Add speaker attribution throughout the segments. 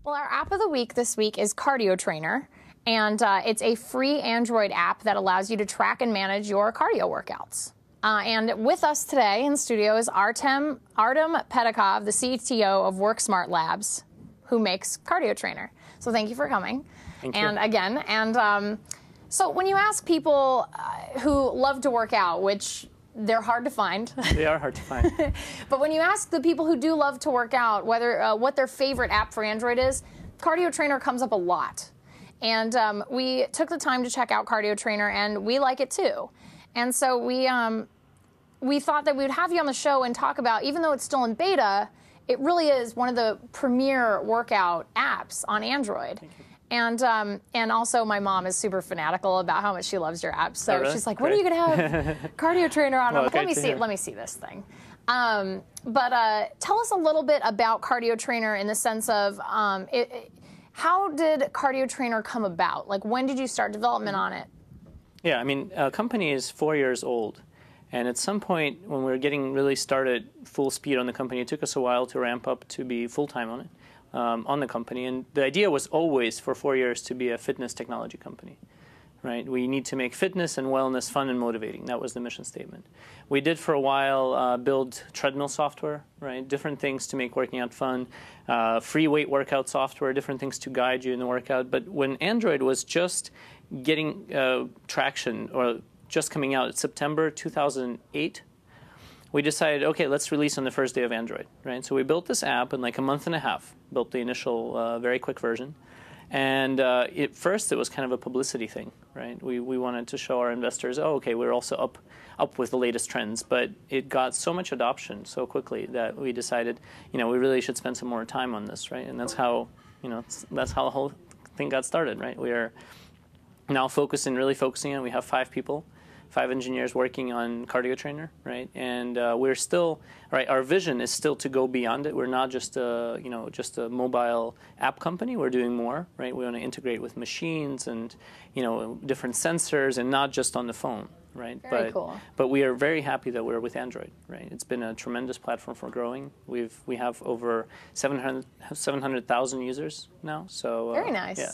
Speaker 1: Well, our app of the week this week is CardioTrainer, and it's a free Android app that allows you to track and manage your cardio workouts. And with us today in the studio is Artem Petakov, the CTO of WorkSmart Labs, who makes CardioTrainer. So thank you for coming.
Speaker 2: Thank you.
Speaker 1: And again, so when you ask people who love to work out, which they're hard to find.
Speaker 2: They are hard to find.
Speaker 1: But when you ask the people who do love to work out whether what their favorite app for Android is, CardioTrainer comes up a lot. And we took the time to check out CardioTrainer, and we like it too. And so we thought that we would have you on the show and talk about, even though it's still in beta, it really is one of the premier workout apps on Android.
Speaker 2: Thank you.
Speaker 1: And also my mom is super fanatical about how much she loves your app. So
Speaker 2: really?
Speaker 1: she's like, when are you going to have CardioTrainer on?
Speaker 2: Well,
Speaker 1: I'm like, let me see this thing. But tell us a little bit about CardioTrainer in the sense of how did CardioTrainer come about? Like, when did you start development on it?
Speaker 2: Yeah, I mean, a company is 4 years old. And at some point, when we were getting really started full speed on the company, it took us a while to ramp up to be full-time on it. On the company, and the idea was always for 4 years to be a fitness technology company, right? We need to make fitness and wellness fun and motivating. That was the mission statement. We did for a while build treadmill software, right? Different things to make working out fun, free weight workout software, different things to guide you in the workout. But when Android was just getting traction or just coming out in September 2008, we decided, okay, let's release on the first day of Android, right? So we built this app in like a month and a half, built the initial very quick version. And at first, it was kind of a publicity thing, right? We wanted to show our investors, oh, okay, we're also up with the latest trends. But it got so much adoption so quickly that we decided, we really should spend some more time on this, right? And that's how, that's how the whole thing got started, right? We are now really focusing on, we have 5 people. 5 engineers working on CardioTrainer, right? And we're still, right? Our vision is still to go beyond it. We're not just a, just a mobile app company. We're doing more, right? We want to integrate with machines and, different sensors, and not just on the phone, right?
Speaker 1: Very cool.
Speaker 2: But we are very happy that we're with Android, right? It's been a tremendous platform for growing. We have over 700,000 users now. So
Speaker 1: very nice.
Speaker 2: Yeah.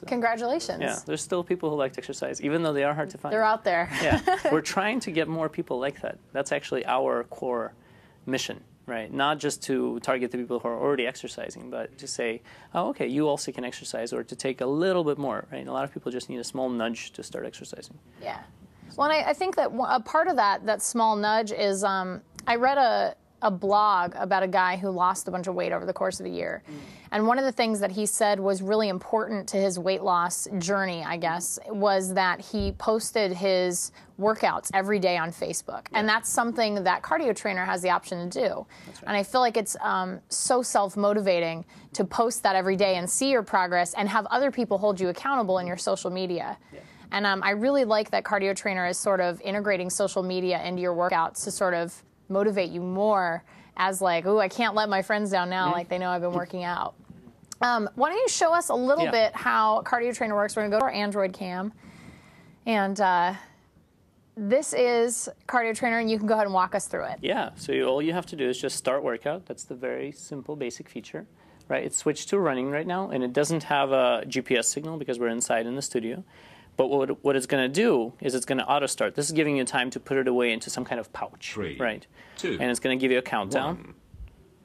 Speaker 1: Congratulations.
Speaker 2: Yeah, there's still people who like to exercise, even though they are hard to find.
Speaker 1: They're out there.
Speaker 2: Yeah, we're trying to get more people like that. That's actually our core mission, right? Not just to target the people who are already exercising, but to say, oh, okay, you also can exercise, or to take a little bit more, right? A lot of people just need a small nudge to start exercising.
Speaker 1: Yeah. Well, and I think that a part of that small nudge is, I read a blog about a guy who lost a bunch of weight over the course of a year. And one of the things that he said was really important to his weight loss journey, I guess, was that he posted his workouts every day on Facebook. Yeah. And that's something that CardioTrainer has the option to do. That's right. And I feel like it's so self-motivating to post that every day and see your progress and have other people hold you accountable in your social media. Yeah. And I really like that CardioTrainer is sort of integrating social media into your workouts to sort of motivate you more as like, ooh, I can't let my friends down now, like they know I've been working out. Why don't you show us a little bit how CardioTrainer works? We're going to go to our Android cam. And this is CardioTrainer, and you can go ahead and walk us through it.
Speaker 2: Yeah, so all you have to do is just start workout. That's the very simple, basic feature, right? It's switched to running right now, and it doesn't have a GPS signal because we're inside in the studio. But what it's going to do is it's going to auto-start. This is giving you time to put it away into some kind of pouch,
Speaker 3: 3,
Speaker 2: right?
Speaker 3: 2,
Speaker 2: and it's going to give you a countdown.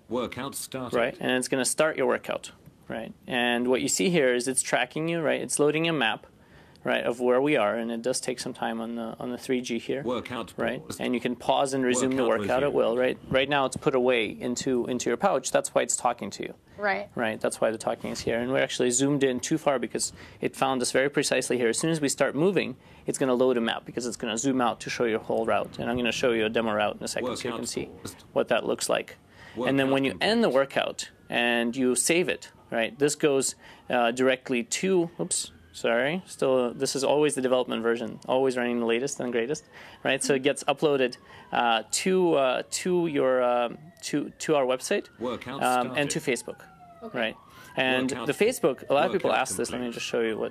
Speaker 3: 1. Workout started.
Speaker 2: Right, and it's going to start your workout, right? And what you see here is it's tracking you, right? It's loading a map, right, of where we are, and it does take some time on the 3G here.
Speaker 3: Workout
Speaker 2: right,
Speaker 3: paused.
Speaker 2: and you can pause and resume the workout at will, right? Right now it's put away into your pouch. That's why it's talking to you.
Speaker 1: Right.
Speaker 2: Right, that's why the talking is here. And we're actually zoomed in too far because it found us very precisely here. As soon as we start moving, it's going to load a map because it's going to zoom out to show your whole route. And I'm going to show you a demo route in a second so you can see what that looks like. And then when you end the workout and you save it, right, this goes directly to, oops, sorry, still, this is always the development version, always running the latest and greatest, right? So it gets uploaded to our website and to Facebook, okay. Right? And the Facebook, a lot of people ask this. Let me just show you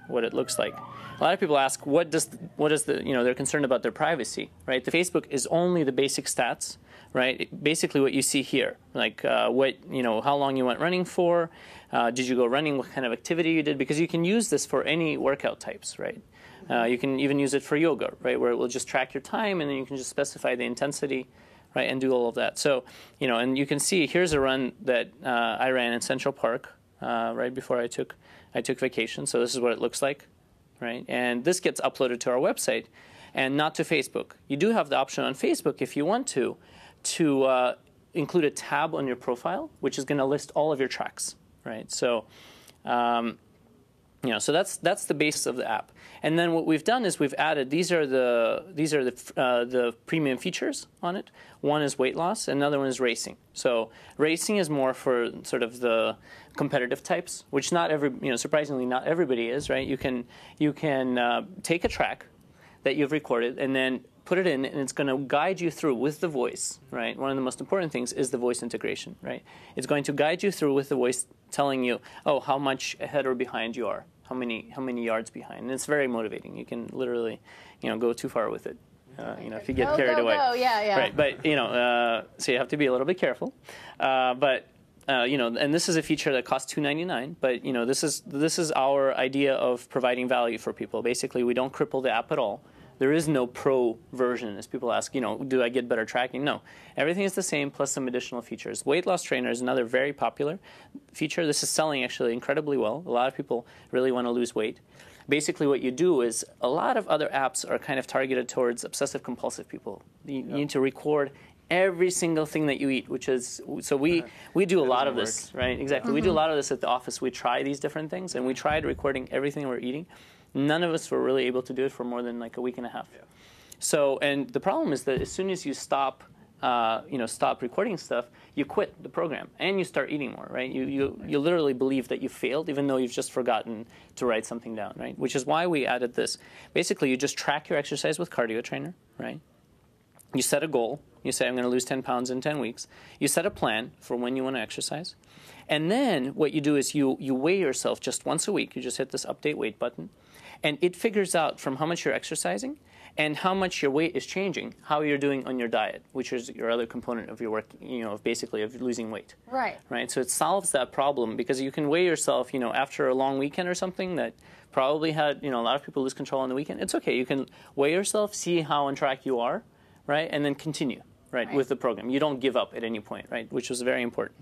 Speaker 2: what it looks like. A lot of people ask, what is the, they're concerned about their privacy, right? The Facebook is only the basic stats, right? Basically what you see here, like how long you went running for, did you go running, what kind of activity you did, because you can use this for any workout types, right? You can even use it for yoga, right, where it will just track your time, and then you can just specify the intensity, right, and do all of that. So, and you can see here's a run that I ran in Central Park right before I took vacation. So this is what it looks like, right? And this gets uploaded to our website, and not to Facebook. You do have the option on Facebook, if you want to include a tab on your profile, which is going to list all of your tracks, right? So, so that's the basis of the app. And then what we've done is we've added these are the premium features on it. One is weight loss, another one is racing. So racing is more for sort of the competitive types, which surprisingly not everybody is, right? You can take a track that you've recorded and then put it in, and it's going to guide you through with the voice, right? One of the most important things is the voice integration, right? It's going to guide you through with the voice telling you, oh, how much ahead or behind you are, how many yards behind. And it's very motivating. You can literally, go too far with it, if you get carried away.
Speaker 1: Yeah.
Speaker 2: Right, but, so you have to be a little bit careful. And this is a feature that costs $2.99, but, this is our idea of providing value for people. Basically, we don't cripple the app at all. There is no pro version, as people ask, do I get better tracking? No. Everything is the same, plus some additional features. Weight Loss Trainer is another very popular feature. This is selling actually incredibly well. A lot of people really want to lose weight. Basically, what you do is a lot of other apps are kind of targeted towards obsessive-compulsive people. You need to record every single thing that you eat, which is, so we do a lot of this, right? Exactly. We do a lot of this at the office. We try these different things, and we tried recording everything we're eating. None of us were really able to do it for more than like a week and a half. Yeah. So, and the problem is that as soon as you stop recording stuff, you quit the program and you start eating more, right? You literally believe that you failed, even though you've just forgotten to write something down, right? Which is why we added this. Basically, you just track your exercise with CardioTrainer, right? You set a goal. You say, I'm going to lose 10 pounds in 10 weeks. You set a plan for when you want to exercise. And then what you do is you weigh yourself just once a week. You just hit this update weight button. And it figures out from how much you're exercising and how much your weight is changing, how you're doing on your diet, which is your other component of your work, of losing weight.
Speaker 1: Right.
Speaker 2: Right. So it solves that problem because you can weigh yourself, after a long weekend or something that probably had, a lot of people lose control on the weekend. It's okay. You can weigh yourself, see how on track you are, right, and then continue, right, with the program. You don't give up at any point, right, which was very important.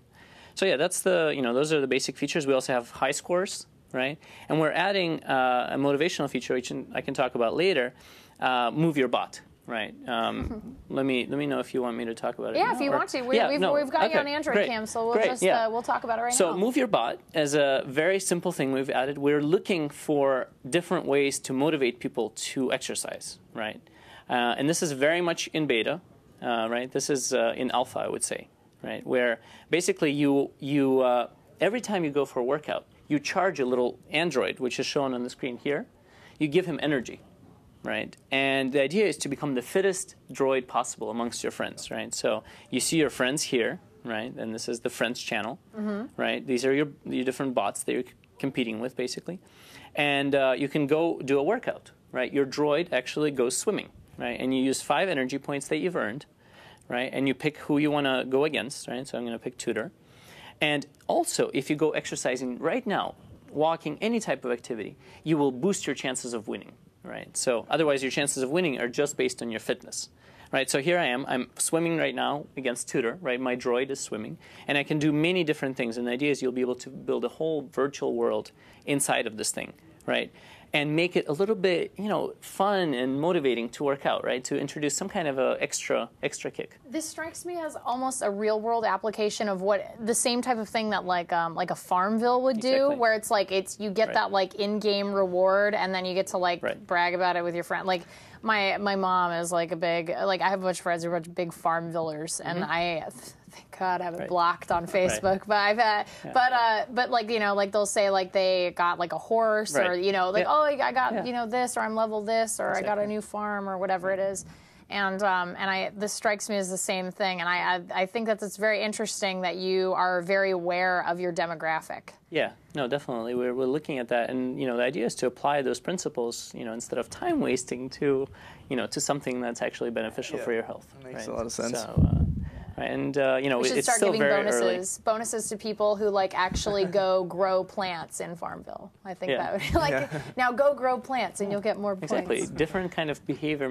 Speaker 2: So yeah, that's those are the basic features. We also have high scores. Right, and we're adding a motivational feature, which I can talk about later. Move your bot, right? Let me know if you want me to talk about it.
Speaker 1: Yeah,
Speaker 2: now,
Speaker 1: if you want to. We've got you on Android Cam, so we'll talk about it right now.
Speaker 2: So Move Your Bot is a very simple thing we've added. We're looking for different ways to motivate people to exercise, right? And this is very much in beta, right? This is in alpha, I would say, right? Where basically you every time you go for a workout, you charge a little android, which is shown on the screen here. You give him energy, right? And the idea is to become the fittest droid possible amongst your friends, right? So you see your friends here, right? And this is the friends channel, right? These are your different bots that you're competing with, basically. And you can go do a workout, right? Your droid actually goes swimming, right? And you use 5 energy points that you've earned, right? And you pick who you want to go against, right? So I'm going to pick Tudor. And also, if you go exercising right now, walking, any type of activity, you will boost your chances of winning, right? So otherwise, your chances of winning are just based on your fitness, right? So here I am. I'm swimming right now against Tudor, right? My droid is swimming. And I can do many different things. And the idea is you'll be able to build a whole virtual world inside of this thing, right? And make it a little bit, fun and motivating to work out, right? To introduce some kind of a extra kick.
Speaker 1: This strikes me as almost a real-world application of the same type of thing that like a Farmville would do, where it's like you get that like in-game reward, and then you get to brag about it with your friend. Like my mom is like a big I have a bunch of friends who are big Farmvillers, and thank God I have it blocked on Facebook. But I've had, but like they'll say like they got like a horse or I got this, or I'm level this, or I got a new farm or whatever it is. And this strikes me as the same thing, and I think that it's very interesting that you are very aware of your demographic.
Speaker 2: Yeah, no, definitely. We're looking at that, and the idea is to apply those principles, instead of time wasting to something that's actually beneficial for your health.
Speaker 4: That makes a lot of sense.
Speaker 2: So, right? And
Speaker 1: We should
Speaker 2: it's
Speaker 1: start
Speaker 2: still
Speaker 1: giving
Speaker 2: very
Speaker 1: bonuses.
Speaker 2: early.
Speaker 1: Bonuses to people who like actually go grow plants in Farmville. I think that would now go grow plants and you'll get more points.
Speaker 2: Exactly, different kind of behavior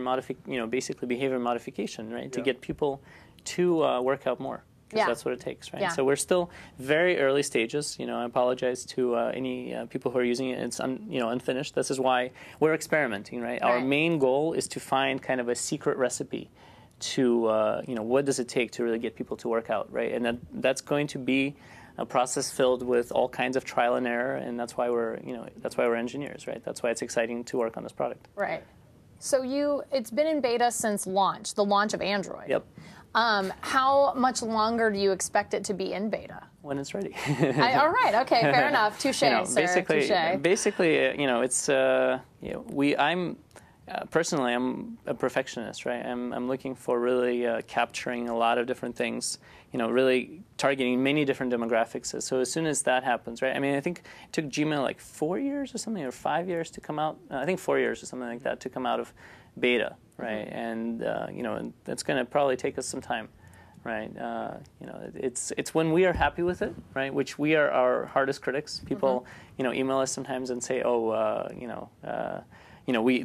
Speaker 2: basically behavior modification, right? To get people to work out more. Because that's what it takes, right?
Speaker 1: Yeah.
Speaker 2: So we're still very early stages. I apologize to any people who are using it. It's unfinished. This is why we're experimenting, right? Our main goal is to find kind of a secret recipe to what does it take to really get people to work out, right? And that's going to be a process filled with all kinds of trial and error, and that's why we're engineers, right? That's why it's exciting to work on this product.
Speaker 1: Right. So it's been in beta since launch, the launch of Android.
Speaker 2: Yep.
Speaker 1: How much longer do you expect it to be in beta?
Speaker 2: When it's ready.
Speaker 1: All right. Okay. Fair enough. Touche, sir.
Speaker 2: Basically, it's personally, I'm a perfectionist, right? I'm looking for really capturing a lot of different things, really targeting many different demographics. So as soon as that happens, right? I mean, I think it took Gmail like 4 years or something, or 5 years to come out. I think 4 years or something like that to come out of beta, right? And and that's going to probably take us some time, right? It's when we are happy with it, right? Which we are our hardest critics. People, email us sometimes and say,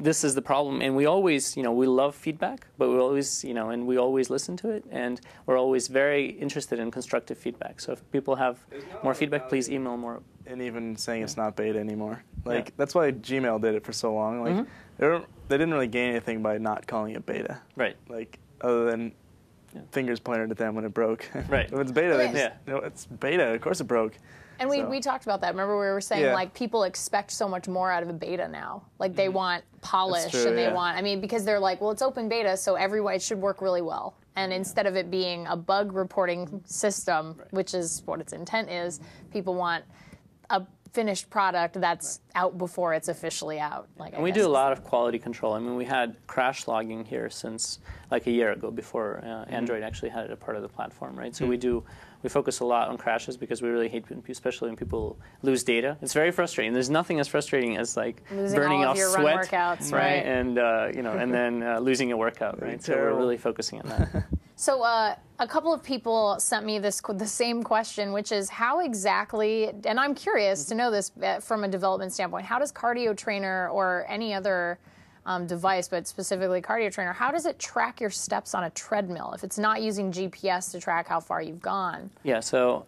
Speaker 2: this is the problem, and we always, we love feedback, but we always, and we always listen to it, and we're always very interested in constructive feedback. So if people have more feedback, please email more.
Speaker 4: And even saying it's not beta anymore. That's why Gmail did it for so long. They didn't really gain anything by not calling it beta.
Speaker 2: Right.
Speaker 4: Other than fingers pointed at them when it broke.
Speaker 2: Right.
Speaker 4: If it's beta, it's beta. Of course it broke.
Speaker 1: And we talked about that. Remember we were saying people expect so much more out of a beta now. They want polish and they want, because they're like, well, it's open beta, so it should work really well. And instead of it being a bug reporting system, which is what its intent is, people want a finished product that's out before it's officially out.
Speaker 2: And we do a lot of quality control. We had crash logging here since like a year ago before Android actually had it a part of the platform, right? So we focus a lot on crashes because we really hate, especially when people lose data. It's very frustrating. There's nothing as frustrating as
Speaker 1: losing
Speaker 2: burning
Speaker 1: all
Speaker 2: off
Speaker 1: of your
Speaker 2: sweat,
Speaker 1: run workouts,
Speaker 2: right? And and then losing a workout, right? So we're really focusing on that.
Speaker 1: So a couple of people sent me the same question, which is how exactly, and I'm curious to know this from a development standpoint, how does CardioTrainer or any other device, but specifically CardioTrainer, how does it track your steps on a treadmill if it's not using GPS to track how far you've gone?
Speaker 2: Yeah, so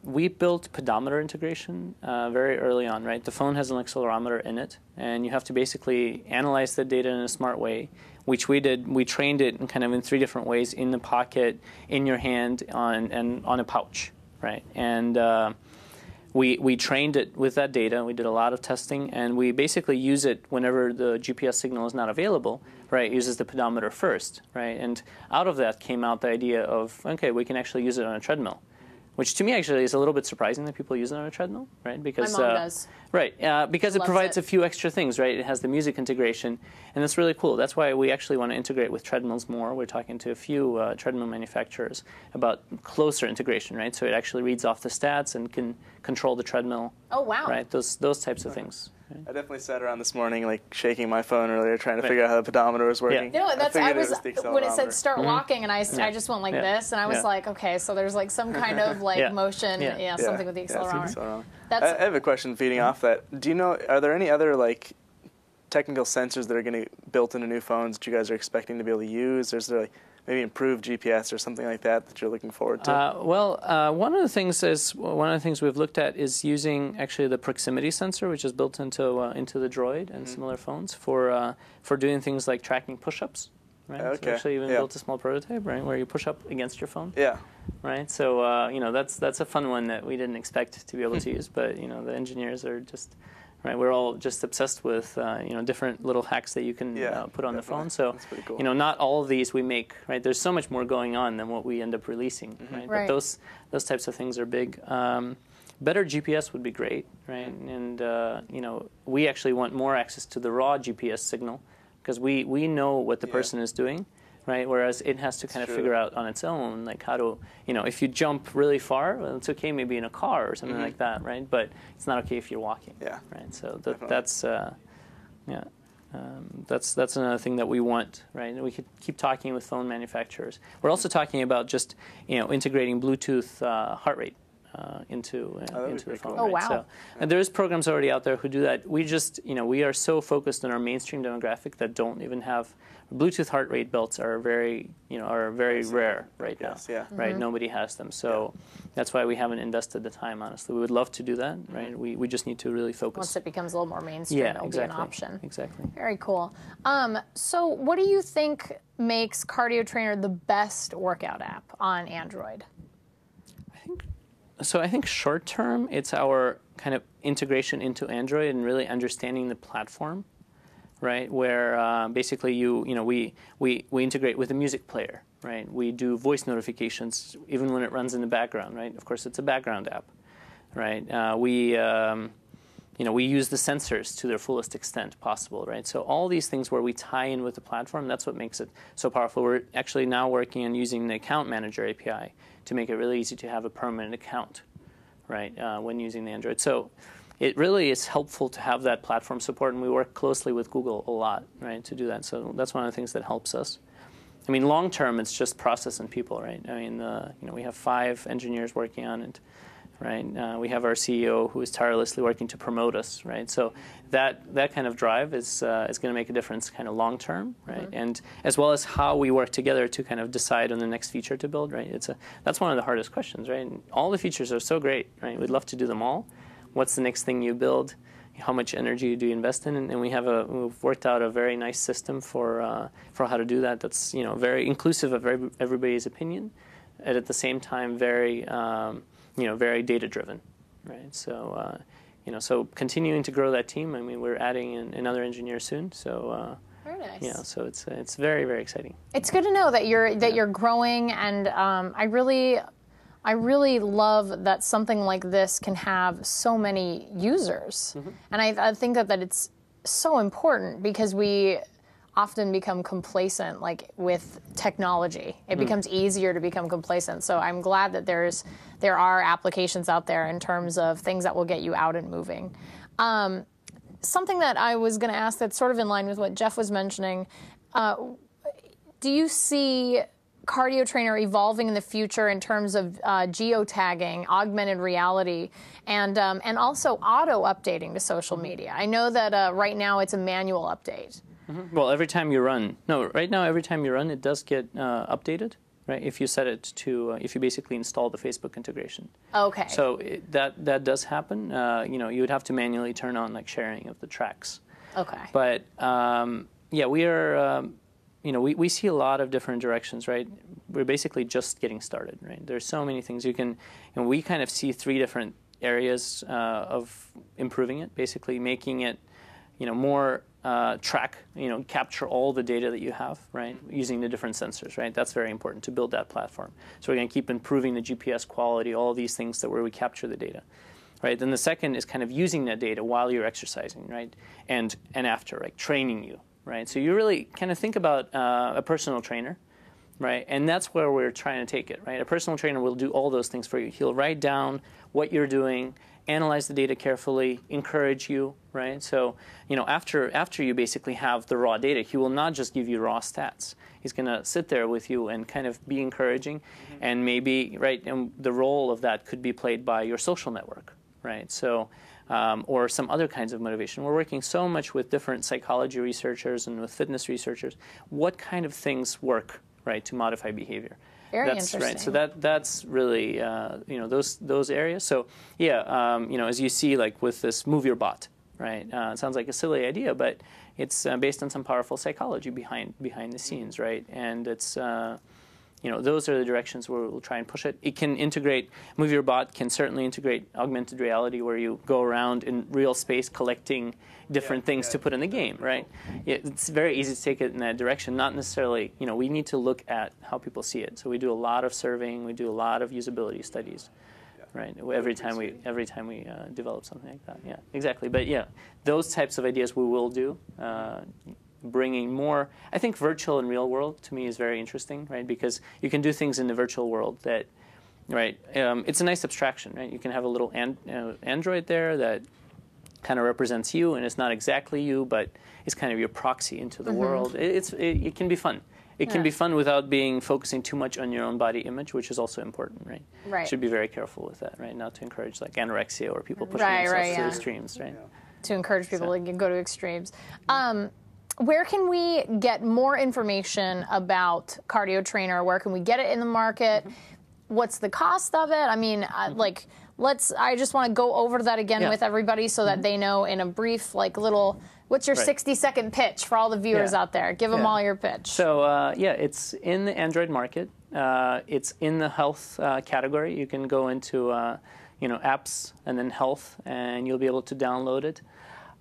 Speaker 2: we built pedometer integration very early on, right? The phone has an accelerometer in it, and you have to basically analyze the data in a smart way, which we did. We trained it in 3 different ways: in the pocket, in your hand, and on a pouch, right? And we trained it with that data. We did a lot of testing, and we basically use it whenever the GPS signal is not available, right? It uses the pedometer first, right? And out of that came out the idea of, okay, we can actually use it on a treadmill, which to me actually is a little bit surprising that people use it on a treadmill, right? Because
Speaker 1: my mom does.
Speaker 2: Right, because it provides a few extra things, right? It has the music integration, and that's really cool. That's why we actually want to integrate with treadmills more. We're talking to a few treadmill manufacturers about closer integration, right? So it actually reads off the stats and can control the treadmill.
Speaker 1: Oh, wow.
Speaker 2: Right, those types of things. Right?
Speaker 4: I definitely sat around this morning, shaking my phone earlier, trying to figure out how the pedometer was working.
Speaker 1: Yeah. When it said start walking, and I just went like this, and I was like, okay, so there's some kind of motion, something with the accelerometer.
Speaker 4: I have a question feeding off that. Do you know, are there any other technical sensors that are going to be built into new phones that you guys are expecting to be able to use? Or is there maybe improved GPS or something like that you're looking forward to?
Speaker 2: One of the things we've looked at is using actually the proximity sensor, which is built into the Droid and similar phones for doing things like tracking push-ups. Right. Okay. So we actually even built a small prototype, right, where you push up against your phone.
Speaker 4: Yeah.
Speaker 2: Right. So that's a fun one that we didn't expect to be able to use, but the engineers are just right. We're all just obsessed with different little hacks that you can put on the phone. So
Speaker 4: that's pretty cool.
Speaker 2: Not all of these we make. Right. There's so much more going on than what we end up releasing. Right. But those types of things are big. Better GPS would be great. Right. And we actually want more access to the raw GPS signal, because we know what the person is doing, right? Whereas it has to kind of figure out on its own, how to, if you jump really far, well, it's okay maybe in a car or something like that, right? But it's not okay if you're walking, right? So that's, That's another thing that we want, right? And we could keep talking with phone manufacturers. We're also talking about just integrating Bluetooth heart rate into the phone.
Speaker 1: Oh,
Speaker 2: right?
Speaker 1: wow.
Speaker 2: So, and there's programs already out there who do that. We just we are so focused on our mainstream demographic that don't even have Bluetooth heart rate belts are very rare right now.
Speaker 4: Yeah.
Speaker 2: Right, nobody has them, so that's why we haven't invested the time. Honestly, we would love to do that. Right, we just need to really focus.
Speaker 1: Once it becomes a little more mainstream, it'll be an option.
Speaker 2: Exactly.
Speaker 1: Very cool. So what do you think makes CardioTrainer the best workout app on Android?
Speaker 2: I think short term, it's our kind of integration into Android and really understanding the platform, right? Where basically we integrate with a music player, right? We do voice notifications even when it runs in the background, right? Of course, it's a background app, right? We use the sensors to their fullest extent possible, right? So all these things where we tie in with the platform, that's what makes it so powerful. We're actually now working on using the Account Manager API to make it really easy to have a permanent account, right, when using the Android. So it really is helpful to have that platform support, and we work closely with Google a lot, right, to do that. So that's one of the things that helps us. I mean, long term, it's just process and people, right? I mean, we have 5 engineers working on it, right? We have our CEO who is tirelessly working to promote us, right? So that kind of drive is going to make a difference kind of long term, right? And as well as how we work together to kind of decide on the next feature to build, right? That's one of the hardest questions, right? And all the features are so great, right? We'd love to do them all. What's the next thing you build? How much energy do you invest in? And we've worked out a very nice system for how to do that. That's very inclusive of everybody's opinion, and at the same time very very data driven, right? So so continuing to grow that team. I mean, we're adding another engineer soon. So
Speaker 1: very nice.
Speaker 2: So it's very, very exciting.
Speaker 1: It's good to know that you're growing, and I really love that something like this can have so many users. And I think that it's so important because we often become complacent, like with technology. It becomes easier to become complacent. So I'm glad that there are applications out there in terms of things that will get you out and moving. Something that I was going to ask that's sort of in line with what Jeff was mentioning, do you see CardioTrainer evolving in the future in terms of geotagging, augmented reality, and also auto-updating to social media? I know that right now it's a manual update.
Speaker 2: Well, every time you run, right now every time you run, it does get updated, right? If you set it to, if you basically install the Facebook integration.
Speaker 1: Okay.
Speaker 2: So that does happen. You would have to manually turn on like sharing of the tracks.
Speaker 1: Okay.
Speaker 2: But we are, we see a lot of different directions, right? We're basically just getting started, right? There's so many things you can, and we kind of see 3 different areas of improving it, basically making it, more capture all the data that you have, right, using the different sensors, right? That's very important to build that platform. So we're going to keep improving the GPS quality, all these things where we capture the data, right? Then the second is kind of using that data while you're exercising, right, and after, like training you, right? So you really kind of think about a personal trainer, right? And that's where we're trying to take it, right? A personal trainer will do all those things for you. He'll write down what you're doing, analyze the data carefully, encourage you, right? So, after you basically have the raw data, he will not just give you raw stats. He's going to sit there with you and kind of be encouraging, and maybe, right, and the role of that could be played by your social network, right? So, or some other kinds of motivation. We're working so much with different psychology researchers and with fitness researchers. What kind of things work, right, to modify behavior?
Speaker 1: Very
Speaker 2: that's
Speaker 1: interesting.
Speaker 2: Right. So that's really those areas. So as you see, like with this Move Your Bot, right? It sounds like a silly idea, but it's based on some powerful psychology behind the scenes, right? And it's those are the directions where we'll try and push it. It can integrate, Move Your Bot can certainly integrate augmented reality where you go around in real space collecting different things to put in the game, right? It's very easy to take it in that direction, not necessarily, we need to look at how people see it. So we do a lot of surveying, we do a lot of usability studies, right? Every time we develop something like that, yeah, exactly. But yeah, those types of ideas we will do. Bringing more, I think virtual and real world to me is very interesting, right? Because you can do things in the virtual world that, right? It's a nice abstraction, right? You can have a little Android there that kind of represents you, and it's not exactly you, but it's kind of your proxy into the world. It can be fun. It can be fun without focusing too much on your own body image, which is also important, right?
Speaker 1: Right.
Speaker 2: You should be very careful with that, right? Not to encourage like anorexia or people pushing themselves to extremes, right?
Speaker 1: To encourage people to go to extremes. Where can we get more information about CardioTrainer? Where can we get it in the market? What's the cost of it? I mean, I just want to go over that again with everybody so that they know in a brief, what's your 60-second pitch for all the viewers out there? Give them all your pitch.
Speaker 2: So, it's in the Android market. It's in the health category. You can go into, apps and then health, and you'll be able to download it.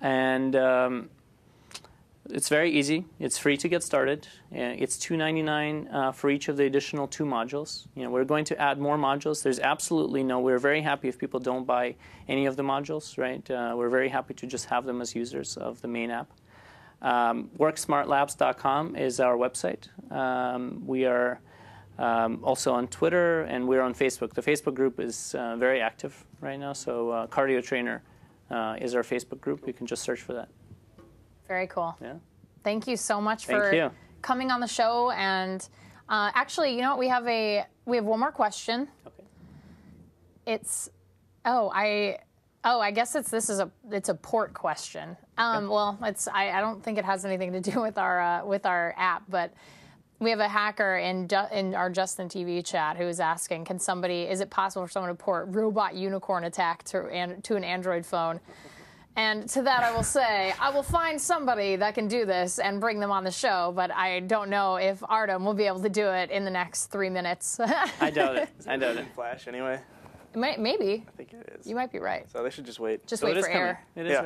Speaker 2: And it's very easy. It's free to get started. It's $2.99 for each of the additional 2 modules. We're going to add more modules. There's absolutely we're very happy if people don't buy any of the modules, right? We're very happy to just have them as users of the main app. WorkSmartLabs.com is our website. We are also on Twitter, and we're on Facebook. The Facebook group is very active right now, so CardioTrainer is our Facebook group. You can just search for that.
Speaker 1: Very cool.
Speaker 2: Yeah.
Speaker 1: Thank you so much for coming on the show. And actually, you know what? We have one more question. Okay. It's I guess it's a port question. Well, I don't think it has anything to do with our app, but we have a hacker in our Justin TV chat who is asking, is it possible for someone to port Robot Unicorn Attack to an Android phone? And to that I will say, I will find somebody that can do this and bring them on the show, but I don't know if Artem will be able to do it in the next 3 minutes.
Speaker 2: I doubt it. I doubt it.
Speaker 4: Flash anyway.
Speaker 1: Maybe.
Speaker 4: I think it is.
Speaker 1: You might be right.
Speaker 4: So they should just wait.
Speaker 1: Just wait for air.
Speaker 2: It is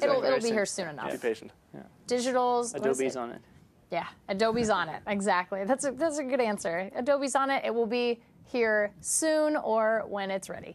Speaker 1: It'll be here soon enough.
Speaker 4: Be patient.
Speaker 2: Yeah.
Speaker 1: Digitals.
Speaker 2: Adobe's on it.
Speaker 1: Yeah, Adobe's on it. Exactly. That's a good answer. Adobe's on it. It will be here soon or when it's ready.